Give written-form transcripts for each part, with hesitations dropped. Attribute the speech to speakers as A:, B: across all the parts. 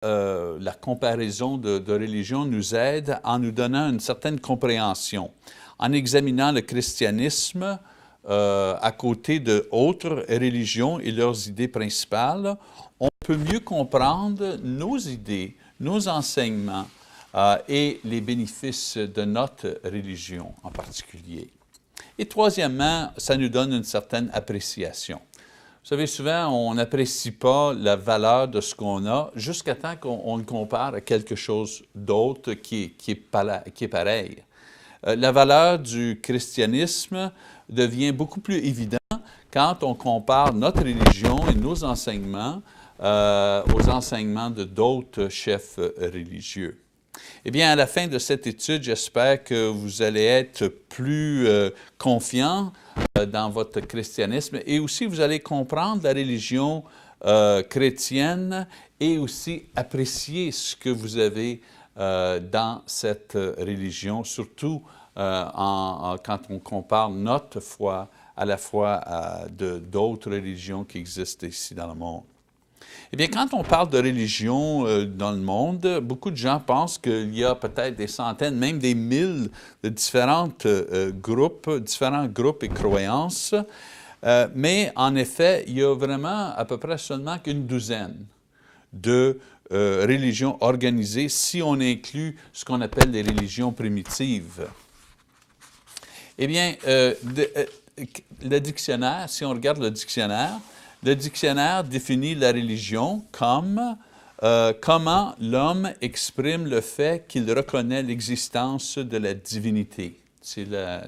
A: la comparaison de religions nous aide en nous donnant une certaine compréhension. En examinant le christianisme à côté d'autres religions et leurs idées principales, on peut mieux comprendre nos idées, nos enseignements et les bénéfices de notre religion en particulier. Et troisièmement, ça nous donne une certaine appréciation. Vous savez, souvent, on n'apprécie pas la valeur de ce qu'on a jusqu'à temps qu'on le compare à quelque chose d'autre qui est pareil. La valeur du christianisme devient beaucoup plus évidente quand on compare notre religion et nos enseignements aux enseignements de d'autres chefs religieux. Eh bien, à la fin de cette étude, j'espère que vous allez être plus confiants dans votre christianisme et aussi vous allez comprendre la religion chrétienne et aussi apprécier ce que vous avez dans cette religion, surtout quand on compare notre foi à la foi d'autres religions qui existent ici dans le monde. Eh bien, quand on parle de religion dans le monde, beaucoup de gens pensent qu'il y a peut-être des centaines, même des milliers de différents groupes et croyances. Mais en effet, il y a vraiment à peu près seulement qu'une douzaine de religions organisées si on inclut ce qu'on appelle les religions primitives. Eh bien, le dictionnaire, si on regarde le dictionnaire définit la religion comme comment l'homme exprime le fait qu'il reconnaît l'existence de la divinité. C'est la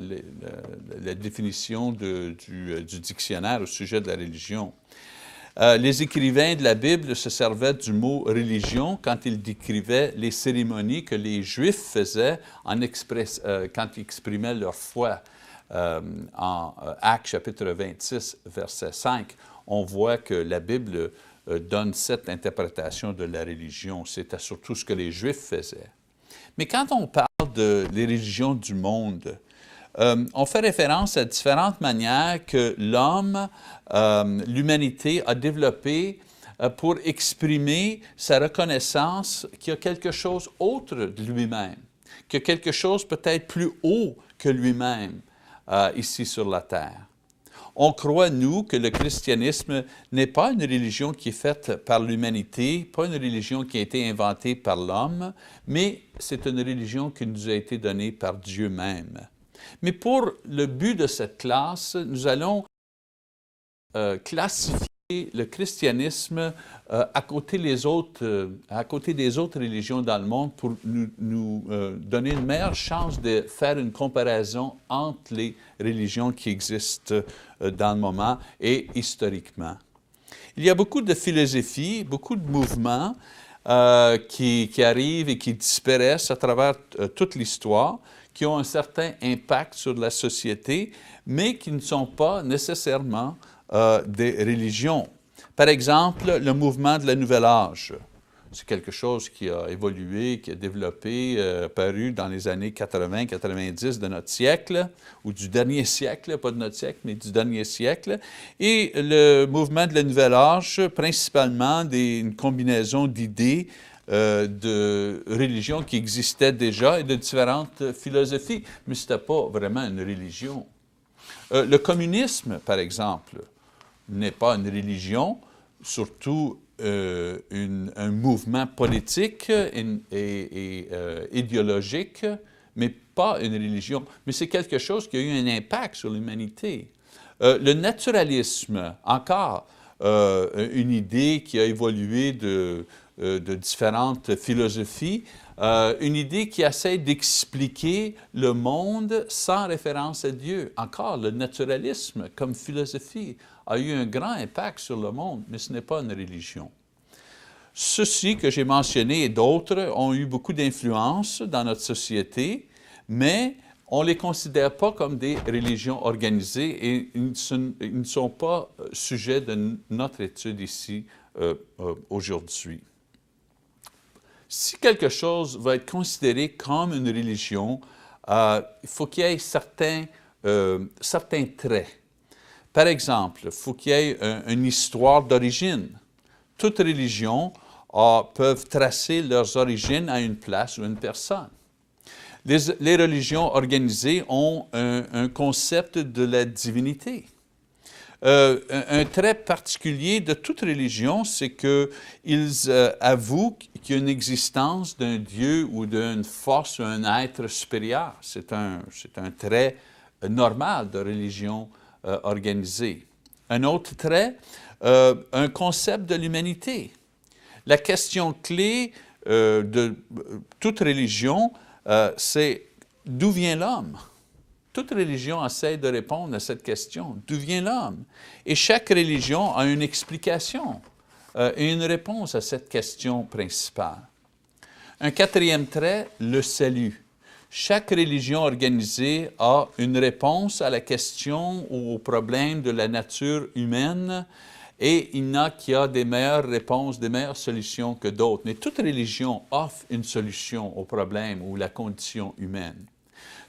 A: définition du dictionnaire au sujet de la religion. Les écrivains de la Bible se servaient du mot « religion » quand ils décrivaient les cérémonies que les Juifs faisaient quand ils exprimaient leur foi. En Actes chapitre 26, verset 5, on voit que la Bible donne cette interprétation de la religion. C'était surtout ce que les Juifs faisaient. Mais quand on parle des religions du monde, on fait référence à différentes manières que l'homme, l'humanité a développées pour exprimer sa reconnaissance qu'il y a quelque chose autre de lui-même, qu'il y a quelque chose peut-être plus haut que lui-même ici sur la terre. On croit, nous, que le christianisme n'est pas une religion qui est faite par l'humanité, pas une religion qui a été inventée par l'homme, mais c'est une religion qui nous a été donnée par Dieu même. Mais pour le but de cette classe, nous allons classifier le christianisme à côté des autres religions dans le monde pour nous donner une meilleure chance de faire une comparaison entre les religions qui existent dans le moment et historiquement. Il y a beaucoup de philosophies, beaucoup de mouvements qui arrivent et qui disparaissent à travers toute l'histoire, qui ont un certain impact sur la société, mais qui ne sont pas nécessairement des religions. Par exemple, le mouvement de la Nouvelle Âge. C'est quelque chose qui a évolué, qui a développé, apparu dans les années 80-90 de notre siècle, ou du dernier siècle, pas de notre siècle, mais du dernier siècle. Et le mouvement de la Nouvelle Âge, principalement une combinaison d'idées de religions qui existaient déjà et de différentes philosophies, mais ce n'était pas vraiment une religion. Le communisme, par exemple, n'est pas une religion, surtout un mouvement politique et idéologique, mais pas une religion. Mais c'est quelque chose qui a eu un impact sur l'humanité. Le naturalisme, encore une idée qui a évolué de différentes philosophies, une idée qui essaie d'expliquer le monde sans référence à Dieu. Encore, le naturalisme comme philosophie a eu un grand impact sur le monde, mais ce n'est pas une religion. Ceux-ci que j'ai mentionnés et d'autres ont eu beaucoup d'influence dans notre société, mais on ne les considère pas comme des religions organisées et ils ne sont pas sujets de notre étude ici aujourd'hui. Si quelque chose va être considéré comme une religion, il faut qu'il y ait certains traits. Par exemple, il faut qu'il y ait une histoire d'origine. Toute religion peuvent tracer leurs origines à une place ou une personne. Les religions organisées ont un concept de la divinité. Un trait particulier de toute religion, c'est qu'ils avouent qu'il y a une existence d'un Dieu ou d'une force ou un être supérieur. C'est un trait normal de religion organisée. Un autre trait, un concept de l'humanité. La question clé de toute religion, c'est d'où vient l'homme? Toute religion essaie de répondre à cette question. D'où vient l'homme? Et chaque religion a une explication et une réponse à cette question principale. Un quatrième trait, le salut. Chaque religion organisée a une réponse à la question ou au problème de la nature humaine et il y en a qui ont des meilleures réponses, des meilleures solutions que d'autres. Mais toute religion offre une solution au problème ou la condition humaine.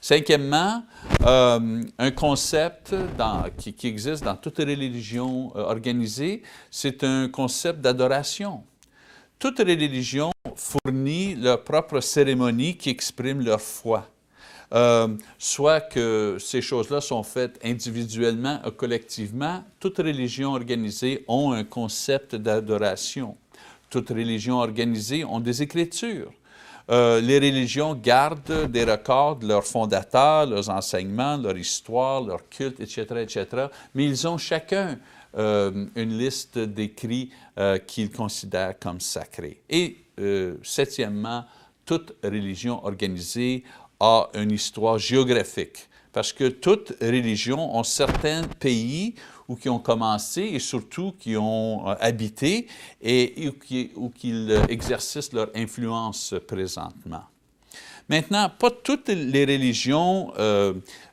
A: Cinquièmement, un concept qui existe dans toute religion organisée, c'est un concept d'adoration. Toute religion fournit leur propre cérémonie qui exprime leur foi. Soit que ces choses-là sont faites individuellement ou collectivement, toute religion organisée a un concept d'adoration. Toute religion organisée ont des écritures. Les religions gardent des records de leurs fondateurs, leurs enseignements, leur histoire, leur culte, etc., etc., mais ils ont chacun une liste d'écrits qu'ils considèrent comme sacrés. Et septièmement, toute religion organisée a une histoire géographique, parce que toutes religions ont certains pays où qui ont commencé et surtout qui ont habité et où qu'ils exercent leur influence présentement. Maintenant, pas toutes les religions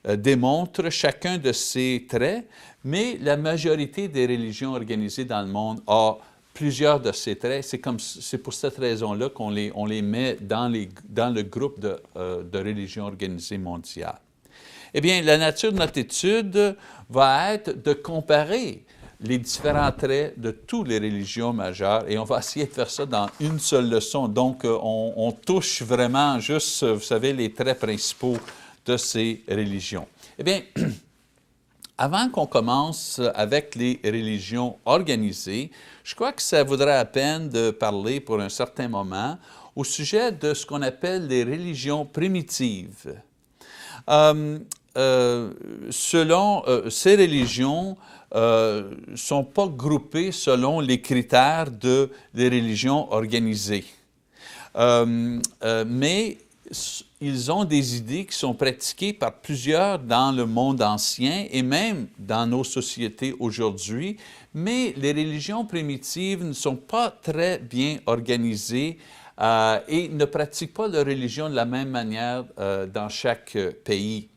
A: démontrent chacun de ces traits, mais la majorité des religions organisées dans le monde a plusieurs de ces traits. C'est pour cette raison-là qu'on les met dans le groupe de religions organisées mondiales. Eh bien, la nature de notre étude va être de comparer les différents traits de toutes les religions majeures et on va essayer de faire ça dans une seule leçon. Donc, on touche vraiment juste, vous savez, les traits principaux de ces religions. Eh bien, avant qu'on commence avec les religions organisées, je crois que ça vaudrait la peine de parler pour un certain moment au sujet de ce qu'on appelle les religions primitives. Ces religions ne sont pas groupées selon les critères des religions organisées. Mais ils ont des idées qui sont pratiquées par plusieurs dans le monde ancien et même dans nos sociétés aujourd'hui, mais les religions primitives ne sont pas très bien organisées et ne pratiquent pas leur religion de la même manière dans chaque pays.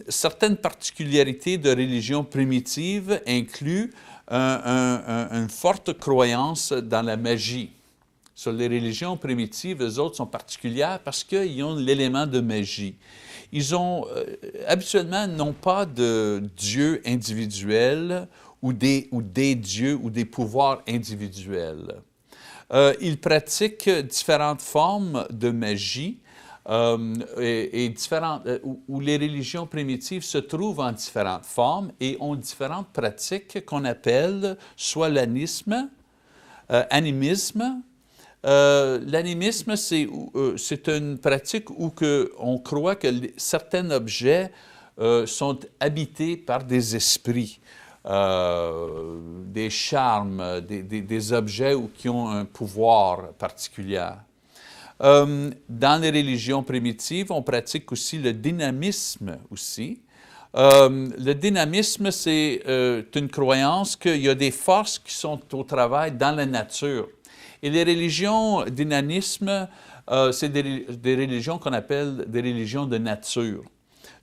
A: Certaines particularités de religions primitives incluent une forte croyance dans la magie. Sur les religions primitives, eux autres sont particulières parce qu'ils ont l'élément de magie. Ils ont habituellement non pas de dieux individuels ou des dieux ou des pouvoirs individuels. Ils pratiquent différentes formes de magie où les religions primitives se trouvent en différentes formes et ont différentes pratiques qu'on appelle soit l'anisme, animisme. L'animisme, c'est une pratique où on croit que certains objets sont habités par des esprits, des charmes, des objets qui ont un pouvoir particulier. Dans les religions primitives, on pratique aussi le dynamisme aussi. Le dynamisme, c'est une croyance qu'il y a des forces qui sont au travail dans la nature. Et les religions dynamisme, c'est des religions qu'on appelle des religions de nature.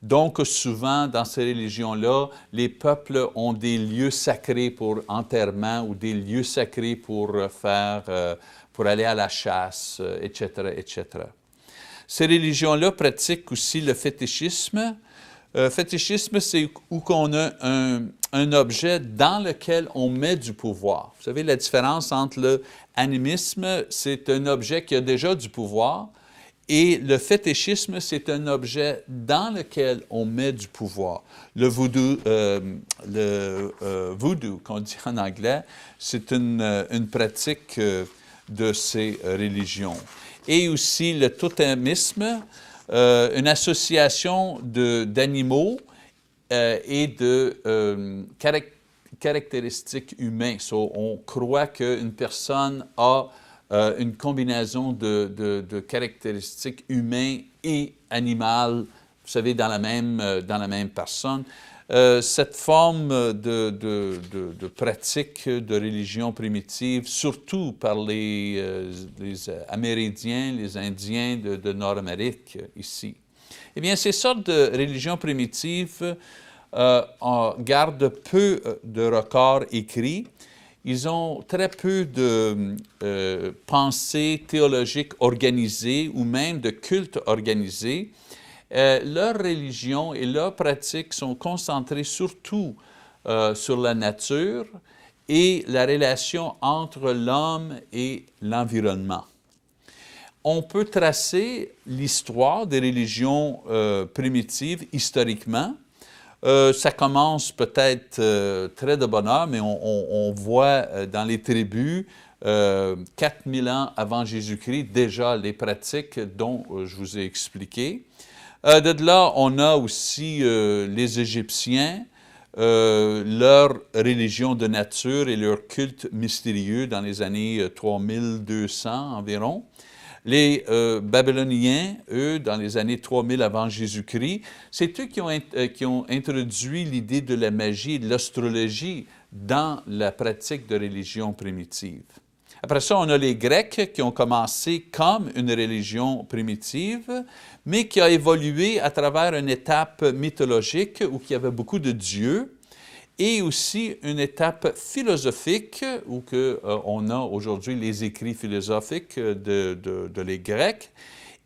A: Donc, souvent, dans ces religions-là, les peuples ont des lieux sacrés pour enterrement ou des lieux sacrés pour aller à la chasse, etc., etc. Ces religions-là pratiquent aussi le fétichisme, Fétichisme, c'est où qu'on a un objet dans lequel on met du pouvoir. Vous savez, la différence entre le animisme, c'est un objet qui a déjà du pouvoir, et le fétichisme, c'est un objet dans lequel on met du pouvoir. Le voodoo, qu'on dit en anglais, c'est une pratique de ces religions. Et aussi le totémisme, une association d'animaux et de caractéristiques humaines. So, on croit qu'une personne a une combinaison de caractéristiques humaines et animales, vous savez, dans la même personne. Cette forme de pratique de religion primitive, surtout par les Amérindiens, les Indiens de Nord-Amérique ici. Eh bien, ces sortes de religions primitives gardent peu de records écrits. Ils ont très peu de pensée théologique organisée ou même de culte organisé. Leur religion et leurs pratiques sont concentrées surtout sur la nature et la relation entre l'homme et l'environnement. On peut tracer l'histoire des religions primitives historiquement. Ça commence peut-être très de bonne heure, mais on voit dans les tribus, 4000 ans avant Jésus-Christ, déjà les pratiques dont je vous ai expliqué. De là, on a aussi les Égyptiens, leur religion de nature et leur culte mystérieux dans les années 3200 environ. Les Babyloniens, eux, dans les années 3000 avant Jésus-Christ, c'est eux qui ont introduit l'idée de la magie et de l'astrologie dans la pratique de religion primitive. Après ça, on a les Grecs qui ont commencé comme une religion primitive, mais qui a évolué à travers une étape mythologique où il y avait beaucoup de dieux, et aussi une étape philosophique où on a aujourd'hui les écrits philosophiques de les Grecs,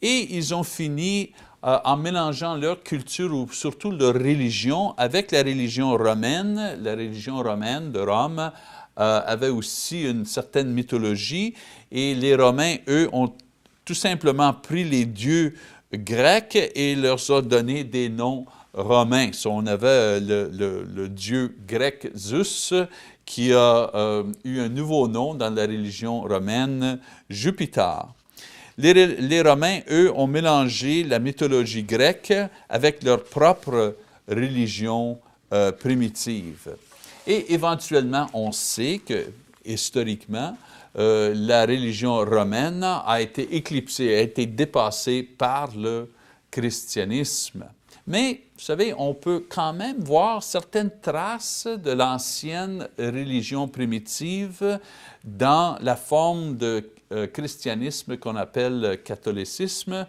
A: et ils ont fini en mélangeant leur culture ou surtout leur religion avec la religion romaine. La religion romaine de Rome avait aussi une certaine mythologie, et les Romains, eux, ont tout simplement pris les dieux grecs et leur ont donné des noms romains. So, on avait le dieu grec Zeus qui a eu un nouveau nom dans la religion romaine, Jupiter. Les Romains, eux, ont mélangé la mythologie grecque avec leur propre religion primitive. Et éventuellement, on sait que, historiquement, la religion romaine a été éclipsée, a été dépassée par le christianisme. Mais, vous savez, on peut quand même voir certaines traces de l'ancienne religion primitive dans la forme de christianisme qu'on appelle catholicisme,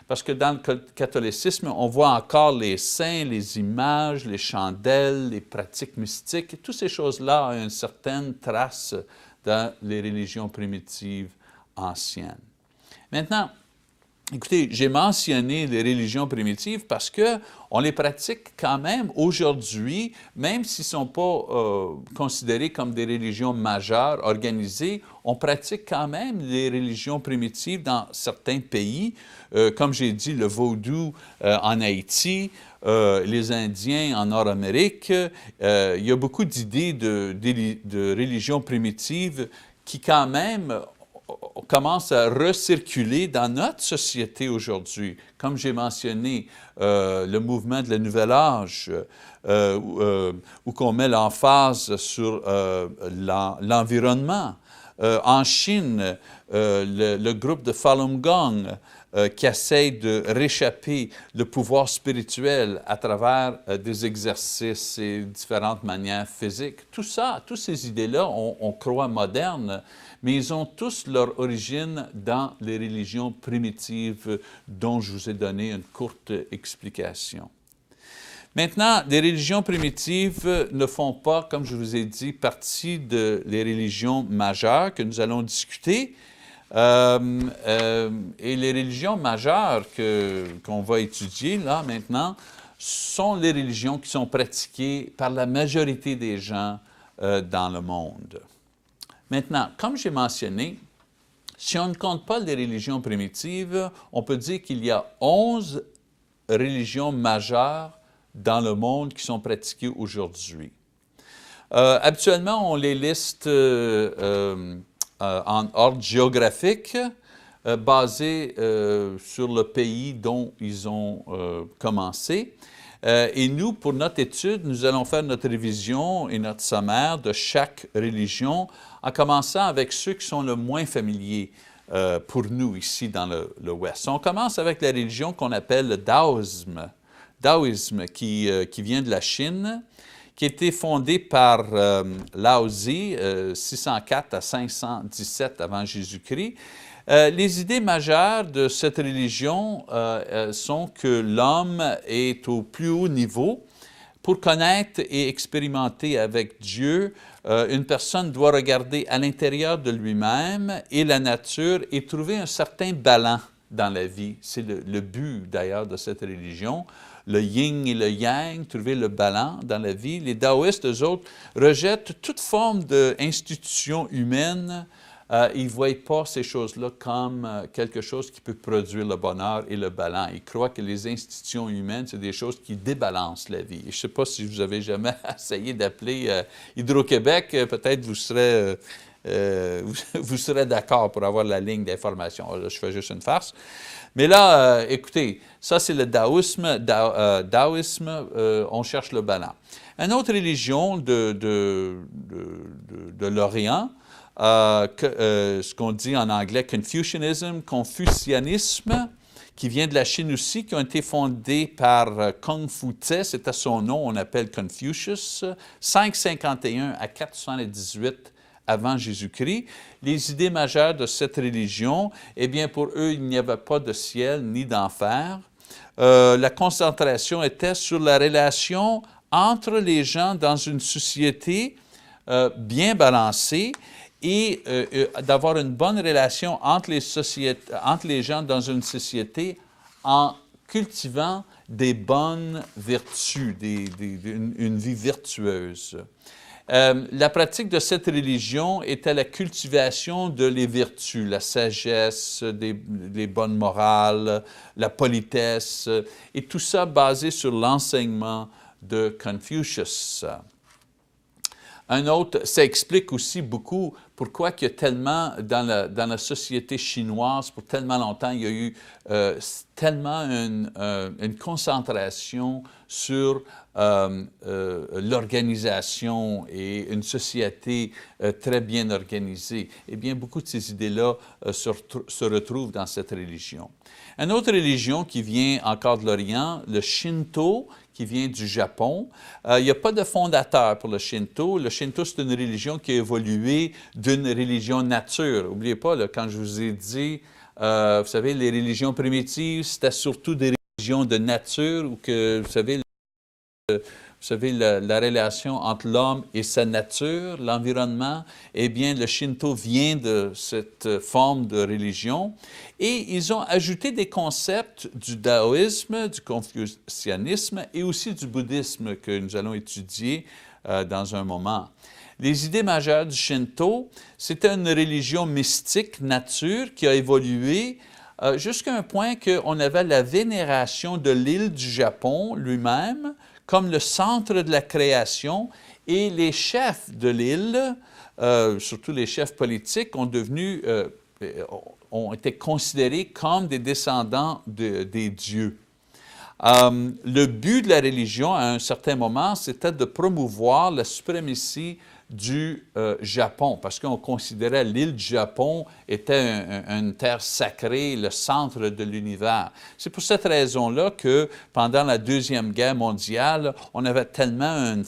A: parce que dans le catholicisme, on voit encore les saints, les images, les chandelles, les pratiques mystiques. Toutes ces choses-là ont une certaine trace dans les religions primitives anciennes. Maintenant, écoutez, j'ai mentionné les religions primitives parce qu'on les pratique quand même aujourd'hui, même s'ils ne sont pas considérés comme des religions majeures, organisées, on pratique quand même les religions primitives dans certains pays, comme j'ai dit, le vaudou en Haïti, les Indiens en Nord-Amérique. Il y a beaucoup d'idées de religions primitives qui quand même commence à recirculer dans notre société aujourd'hui. Comme j'ai mentionné, le mouvement de la Nouvelle Âge, où qu'on met l'emphase sur l'environnement. En Chine, le groupe de Falun Gong qui essaie de réchapper le pouvoir spirituel à travers des exercices et différentes manières physiques. Tout ça, toutes ces idées-là, on croit modernes, mais ils ont tous leur origine dans les religions primitives dont je vous ai donné une courte explication. Maintenant, les religions primitives ne font pas, comme je vous ai dit, partie des religions majeures que nous allons discuter. Et les religions majeures qu'on va étudier là maintenant sont les religions qui sont pratiquées par la majorité des gens dans le monde. Maintenant, comme j'ai mentionné, si on ne compte pas les religions primitives, on peut dire qu'il y a 11 religions majeures dans le monde qui sont pratiquées aujourd'hui. Habituellement, on les liste en ordre géographique, basé sur le pays dont ils ont commencé. Et nous, pour notre étude, nous allons faire notre révision et notre sommaire de chaque religion, en commençant avec ceux qui sont le moins familiers pour nous ici dans l'Ouest. On commence avec la religion qu'on appelle le taoïsme, qui vient de la Chine, qui a été fondée par Lao Tzu, 604 à 517 avant Jésus-Christ. Les idées majeures de cette religion sont que l'homme est au plus haut niveau. Pour connaître et expérimenter avec Dieu, une personne doit regarder à l'intérieur de lui-même et la nature et trouver un certain balance dans la vie. C'est le but d'ailleurs de cette religion. Le yin et le yang, trouver le balance dans la vie. Les taoïstes, eux autres, rejettent toute forme d'institution humaine. Ils ne voient pas ces choses-là comme quelque chose qui peut produire le bonheur et le balance. Ils croient que les institutions humaines, c'est des choses qui débalancent la vie. Je ne sais pas si vous avez jamais essayé d'appeler Hydro-Québec, peut-être vous serez d'accord pour avoir la ligne d'information. Je fais juste une farce. Mais là, écoutez, ça c'est le taoïsme. On cherche le balance. Une autre religion de l'Orient, ce qu'on dit en anglais confucianisme, qui vient de la Chine aussi, qui ont été fondés par Kong-Fu-Tse, c'était son nom, on appelle Confucius, 551 à 478 avant Jésus-Christ. Les idées majeures de cette religion, eh bien pour eux, il n'y avait pas de ciel ni d'enfer. La concentration était sur la relation entre les gens dans une société bien balancée, et d'avoir une bonne relation entre les gens dans une société en cultivant des bonnes vertus, une vie vertueuse. La pratique de cette religion était la cultivation de les vertus, la sagesse, les bonnes morales, la politesse, et tout ça basé sur l'enseignement de Confucius. Un autre, ça explique aussi beaucoup pourquoi il y a tellement, dans la société chinoise, pour tellement longtemps, il y a eu tellement une concentration sur l'organisation et une société très bien organisée. Eh bien, beaucoup de ces idées-là se retrouvent dans cette religion. Une autre religion qui vient encore de l'Orient, le Shinto, qui vient du Japon. Il n'y a pas de fondateur pour le Shinto. Le Shinto, c'est une religion qui a évolué d'une religion nature. N'oubliez pas, là, quand je vous ai dit, vous savez, les religions primitives, c'était surtout des religions de nature, ou que, vous savez, la relation entre l'homme et sa nature, l'environnement, eh bien, le Shinto vient de cette forme de religion. Et ils ont ajouté des concepts du taoïsme, du confucianisme et aussi du bouddhisme que nous allons étudier dans un moment. Les idées majeures du Shinto, c'était une religion mystique, nature, qui a évolué jusqu'à un point qu'on avait la vénération de l'île du Japon lui-même comme le centre de la création, et les chefs de l'île, surtout les chefs politiques, ont été considérés comme des descendants des dieux. Le but de la religion, à un certain moment, c'était de promouvoir la suprématie du Japon, parce qu'on considérait l'île du Japon était une terre sacrée, le centre de l'univers. C'est pour cette raison-là que pendant la Deuxième Guerre mondiale, on avait tellement un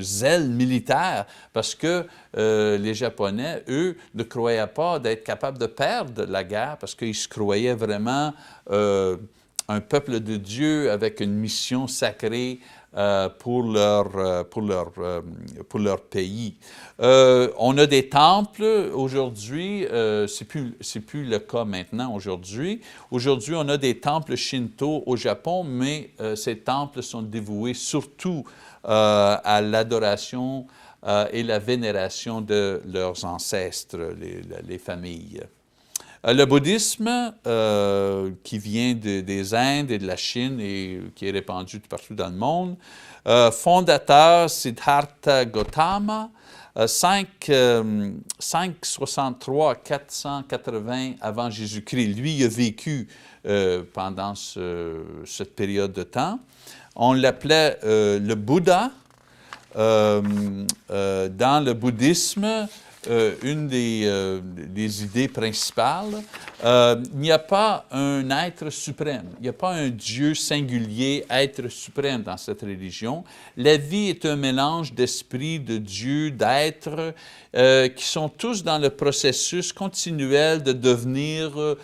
A: zèle militaire, parce que les Japonais, eux, ne croyaient pas d'être capables de perdre la guerre, parce qu'ils se croyaient vraiment un peuple de Dieu avec une mission sacrée pour leur pays. On a des temples aujourd'hui, c'est plus le cas maintenant aujourd'hui. Aujourd'hui, on a des temples Shinto au Japon, mais ces temples sont dévoués surtout à l'adoration et la vénération de leurs ancêtres, les familles. Le bouddhisme, qui vient des Indes et de la Chine et qui est répandu partout dans le monde, fondateur Siddhartha Gautama, 563-480 avant Jésus-Christ. Lui, il a vécu pendant cette période de temps. On l'appelait le Bouddha. Dans le bouddhisme, une des idées principales, il n'y a pas un être suprême, il n'y a pas un Dieu singulier, être suprême dans cette religion. La vie est un mélange d'esprit, de Dieu, d'êtres qui sont tous dans le processus continuel de devenir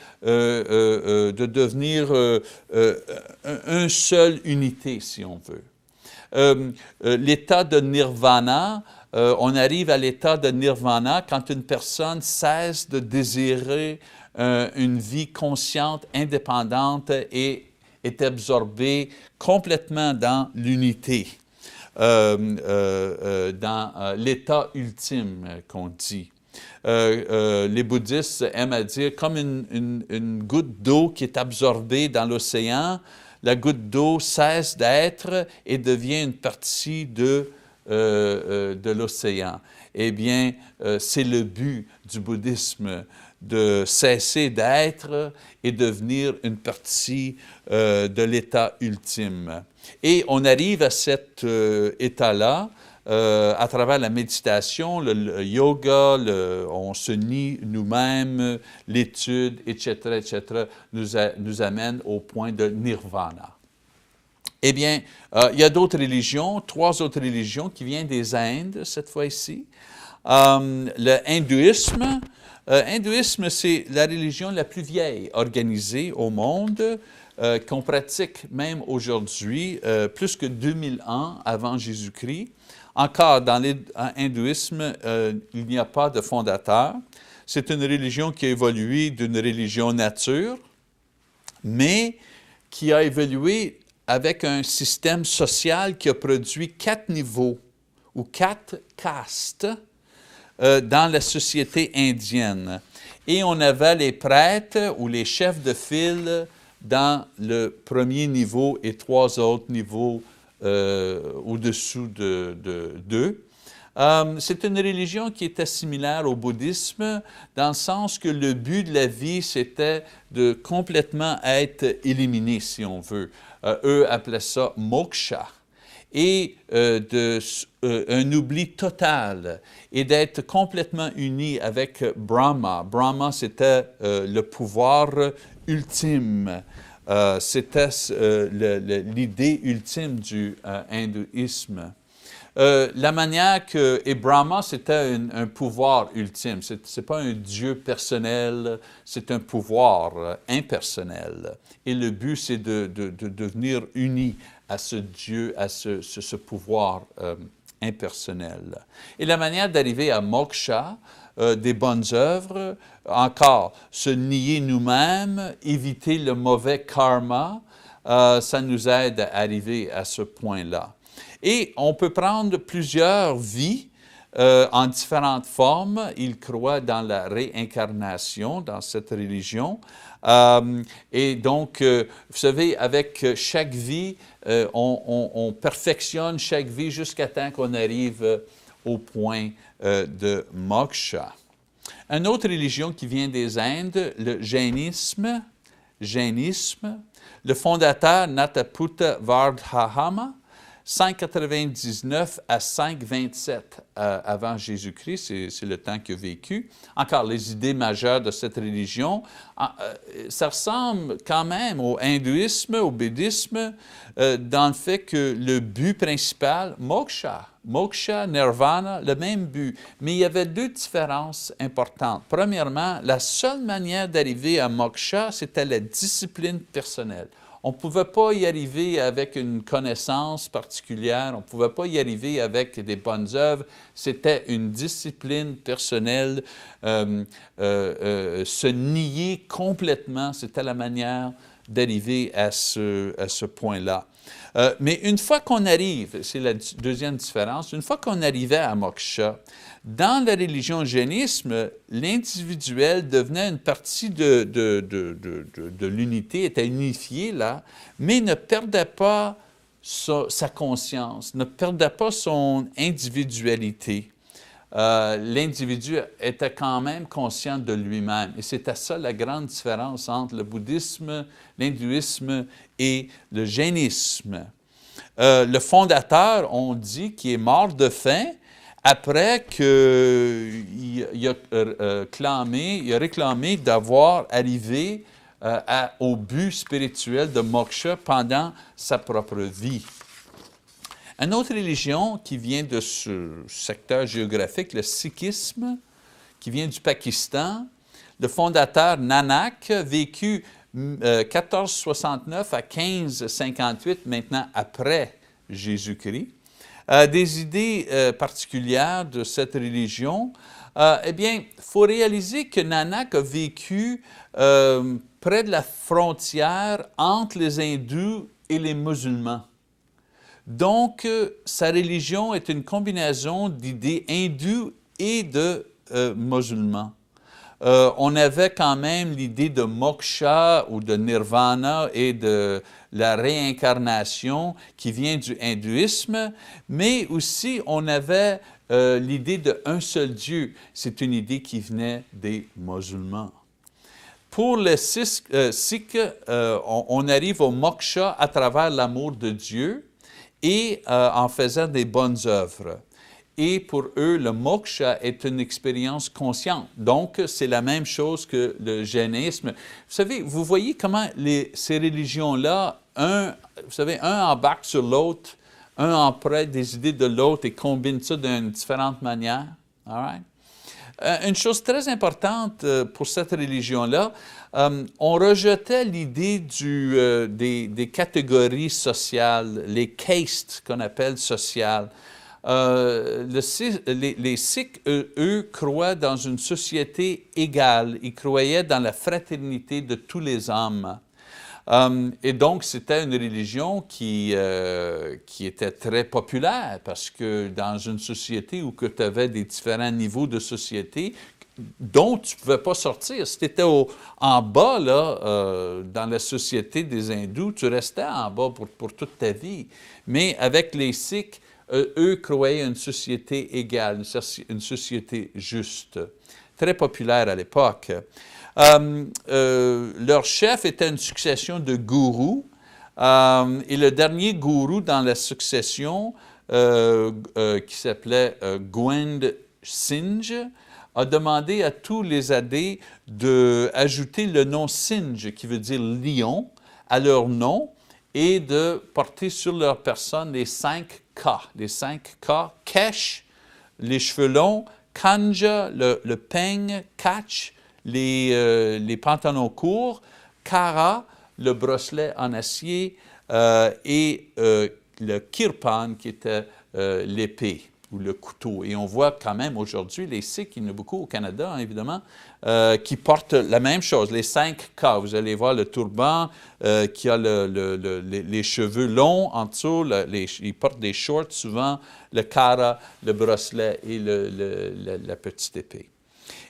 A: une seule unité, si on veut. L'état de nirvana, on arrive à l'état de nirvana quand une personne cesse de désirer une vie consciente, indépendante et est absorbée complètement dans l'unité, dans l'état ultime qu'on dit. Les bouddhistes aiment à dire comme une goutte d'eau qui est absorbée dans l'océan, la goutte d'eau cesse d'être et devient une partie de l'océan. Eh bien, c'est le but du bouddhisme, de cesser d'être et devenir une partie de l'état ultime. Et on arrive à cet état-là à travers la méditation, le yoga, on se nie nous-mêmes, l'étude, etc., nous amène au point de nirvana. Eh bien, il y a d'autres religions, 3 autres religions qui viennent des Indes, cette fois-ci. Le hindouisme. Hindouisme, c'est la religion la plus vieille organisée au monde, qu'on pratique même aujourd'hui, plus que 2000 ans avant Jésus-Christ. Encore, dans l'hindouisme, il n'y a pas de fondateur. C'est une religion qui a évolué d'une religion nature, mais qui a évolué avec un système social qui a produit 4 niveaux ou 4 castes dans la société indienne. Et on avait les prêtres ou les chefs de file dans le premier niveau et 3 autres niveaux au-dessous d'eux. C'est une religion qui était similaire au bouddhisme dans le sens que le but de la vie, c'était de complètement être éliminé, si on veut. Eux appelaient ça moksha. Et un oubli total et d'être complètement unis avec Brahma. Brahma, c'était le pouvoir ultime. C'était l'idée ultime du hindouisme. La manière que... Et Brahma, c'était un pouvoir ultime. Ce n'est pas un Dieu personnel, c'est un pouvoir impersonnel. Et le but, c'est de devenir unis à ce Dieu, à ce pouvoir impersonnel. Et la manière d'arriver à moksha, des bonnes œuvres, encore, se nier nous-mêmes, éviter le mauvais karma, ça nous aide à arriver à ce point-là. Et on peut prendre plusieurs vies en différentes formes. Ils croient dans la réincarnation dans cette religion. Et donc, vous savez, avec chaque vie, on perfectionne chaque vie jusqu'à temps qu'on arrive au point de moksha. Une autre religion qui vient des Indes, le jainisme. Le fondateur Nataputta Vardhahama, 599 à 527 avant Jésus-Christ, c'est le temps qu'il a vécu. Encore, les idées majeures de cette religion, ça ressemble quand même au hindouisme, au bouddhisme, dans le fait que le but principal, moksha, nirvana, le même but. Mais il y avait 2 différences importantes. Premièrement, la seule manière d'arriver à moksha, c'était la discipline personnelle. On ne pouvait pas y arriver avec une connaissance particulière, on ne pouvait pas y arriver avec des bonnes œuvres. C'était une discipline personnelle, se nier complètement, c'était la manière d'arriver à ce point-là. Mais une fois qu'on arrive, c'est la deuxième différence, une fois qu'on arrivait à moksha, dans la religion jainisme, l'individuel devenait une partie de l'unité, était unifié là, mais ne perdait pas sa conscience, ne perdait pas son individualité. L'individu était quand même conscient de lui-même. Et c'était ça la grande différence entre le bouddhisme, l'hindouisme et le jainisme. Le fondateur, on dit, qu'il est mort de faim après qu'il a réclamé d'avoir arrivé au but spirituel de moksha pendant sa propre vie. Une autre religion qui vient de ce secteur géographique, le sikhisme, qui vient du Pakistan, le fondateur Nanak, vécu 1469 à 1558, maintenant après Jésus-Christ, des idées particulières de cette religion. Eh bien, il faut réaliser que Nanak a vécu près de la frontière entre les hindous et les musulmans. Donc, sa religion est une combinaison d'idées hindoues et de musulmans. On avait quand même l'idée de moksha ou de nirvana et de la réincarnation qui vient du hindouisme, mais aussi on avait l'idée d'un seul Dieu. C'est une idée qui venait des musulmans. Pour les Sikhs, on arrive au moksha à travers l'amour de Dieu et en faisant des bonnes œuvres. Et pour eux, le moksha est une expérience consciente. Donc, c'est la même chose que le jainisme. Vous savez, vous voyez comment ces religions-là, un embarque sur l'autre, un emprunte des idées de l'autre et combine ça d'une différente manière. All right? Une chose très importante pour cette religion-là, on rejetait l'idée des catégories sociales, les castes qu'on appelle sociales. Les Sikhs, eux, croient dans une société égale. Ils croyaient dans la fraternité de tous les hommes. Et donc, c'était une religion qui était très populaire parce que dans une société où tu avais des différents niveaux de société dont tu ne pouvais pas sortir. Si tu étais en bas, là, dans la société des hindous, tu restais en bas pour toute ta vie. Mais avec les Sikhs, eux croyaient une société égale, une société juste, très populaire à l'époque. Leur chef était une succession de gourous, et le dernier gourou dans la succession, qui s'appelait Govind Singh, a demandé à tous les adeptes d'ajouter le nom Singh, qui veut dire lion, à leur nom, et de porter sur leur personne les 5 K. Les 5 K, Kesh, les cheveux longs, Kanja, le peigne, Kach, les pantalons courts, Kara, le bracelet en acier, et le kirpan, qui était l'épée ou le couteau. Et on voit quand même aujourd'hui, les Sikhs, il y en a beaucoup au Canada, hein, évidemment, qui portent la même chose, les 5 K. Vous allez voir le turban qui a les cheveux longs en dessous, ils portent des shorts souvent, le kara, le bracelet et la petite épée.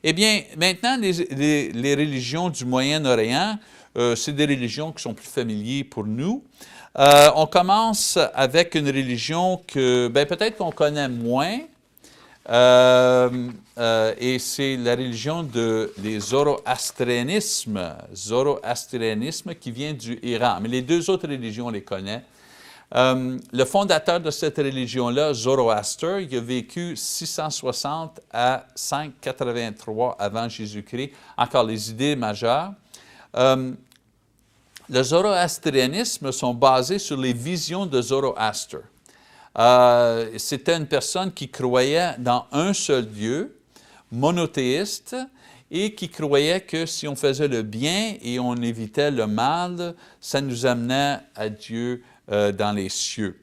A: Eh bien, maintenant, les religions du Moyen-Orient, c'est des religions qui sont plus familières pour nous. On commence avec une religion que peut-être qu'on connaît moins, et c'est la religion des zoroastrianisme qui vient du Iran. Mais les deux autres religions, on les connaît. Le fondateur de cette religion-là, Zoroaster, il a vécu 660 à 583 avant Jésus-Christ. Encore les idées majeures. Le zoroastrianisme sont basés sur les visions de Zoroaster. C'était une personne qui croyait dans un seul Dieu, monothéiste, et qui croyaient que si on faisait le bien et on évitait le mal, ça nous amenait à Dieu dans les cieux.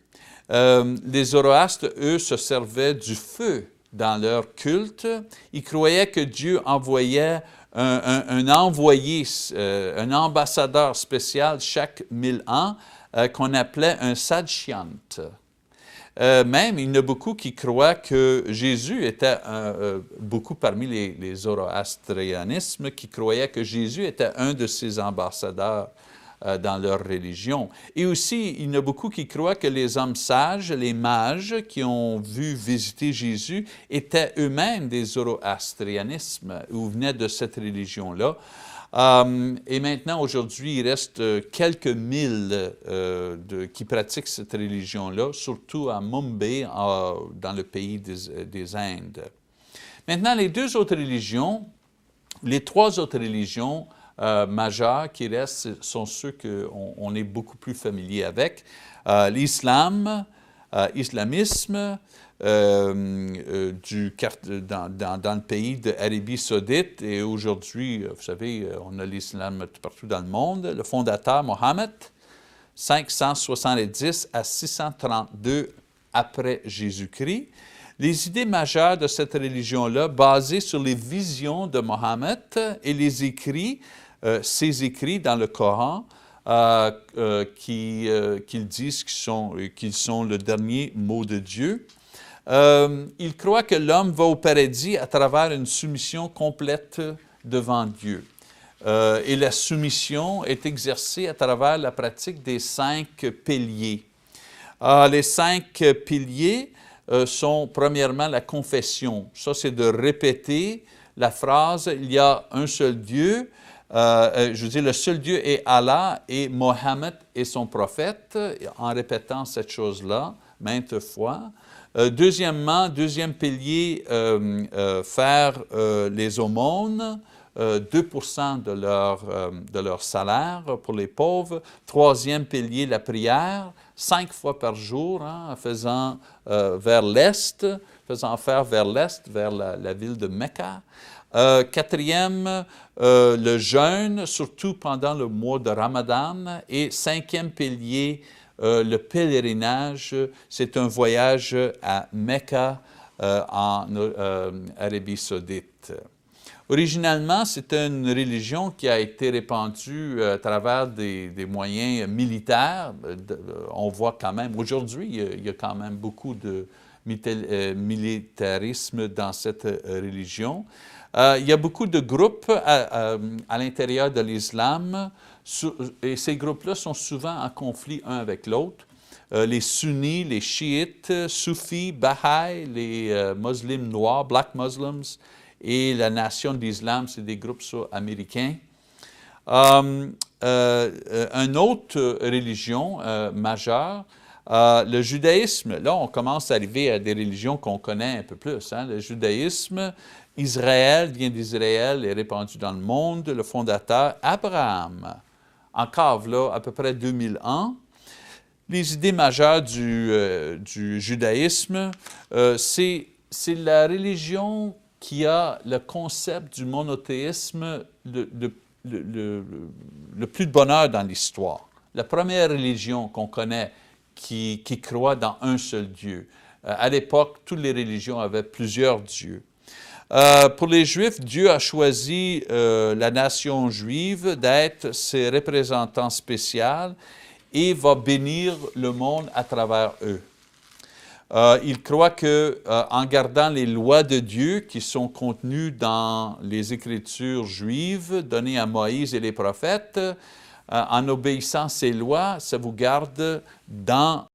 A: Les Zoroastes, eux, se servaient du feu dans leur culte. Ils croyaient que Dieu envoyait un envoyé, un ambassadeur spécial chaque 1000 ans qu'on appelait un Sadshyant. Même, il y en a beaucoup qui croient que Jésus était, beaucoup parmi les zoroastrianismes, qui croyaient que Jésus était un de ces ambassadeurs dans leur religion. Et aussi, il y en a beaucoup qui croient que les hommes sages, les mages qui ont vu visiter Jésus, étaient eux-mêmes des zoroastrianismes ou venaient de cette religion-là. Et maintenant, aujourd'hui, il reste quelques milles qui pratiquent cette religion-là, surtout à Mumbai, dans le pays des Indes. Maintenant, les trois autres religions majeures qui restent sont ceux qu'on est beaucoup plus familier avec. L'islam, islamisme, dans le pays d'Arabie Saoudite. Et aujourd'hui, vous savez, on a l'islam partout dans le monde. Le fondateur, Mohammed, 570 à 632 après Jésus-Christ. Les idées majeures de cette religion-là, basées sur les visions de Mohammed et les écrits, ces écrits dans le Coran, qu'ils disent qu'ils sont le dernier mot de Dieu. Il croit que l'homme va au paradis à travers une soumission complète devant Dieu. Et la soumission est exercée à travers la pratique des 5 piliers. Les 5 piliers sont premièrement la confession. Ça, c'est de répéter la phrase « Il y a un seul Dieu ». Je veux dire, le seul Dieu est Allah et Mohammed est son prophète, en répétant cette chose-là maintes fois. Deuxièmement, deuxième pilier, faire les aumônes, 2% de leur salaire pour les pauvres. Troisième pilier, la prière, 5 fois par jour, faisant vers l'Est, vers la ville de Mecca. Quatrième, le jeûne, surtout pendant le mois de Ramadan. Et cinquième pilier, le pèlerinage, c'est un voyage à Mecca, en Arabie Saoudite. Originalement, c'est une religion qui a été répandue à travers des moyens militaires. On voit quand même, aujourd'hui, il y a quand même beaucoup de militarisme dans cette religion. Il y a beaucoup de groupes à l'intérieur de l'islam, et ces groupes-là sont souvent en conflit un avec l'autre. Les sunnis, les chiites, soufis, baha'is, les musulmans noirs, black muslims, et la nation d'Islam, c'est des groupes américains. Une autre religion majeure, le judaïsme, là on commence à arriver à des religions qu'on connaît un peu plus. Le judaïsme, Israël vient d'Israël, est répandu dans le monde. Le fondateur, Abraham, encore là, à peu près 2000 ans. Les idées majeures du judaïsme, c'est la religion qui a le concept du monothéisme le plus de bonheur dans l'histoire. La première religion qu'on connaît qui croit dans un seul Dieu. À l'époque, toutes les religions avaient plusieurs dieux. Pour les Juifs, Dieu a choisi la nation juive d'être ses représentants spéciaux et va bénir le monde à travers eux. Il croit qu'en gardant les lois de Dieu qui sont contenues dans les Écritures juives données à Moïse et les prophètes, en obéissant ces lois, ça vous garde dans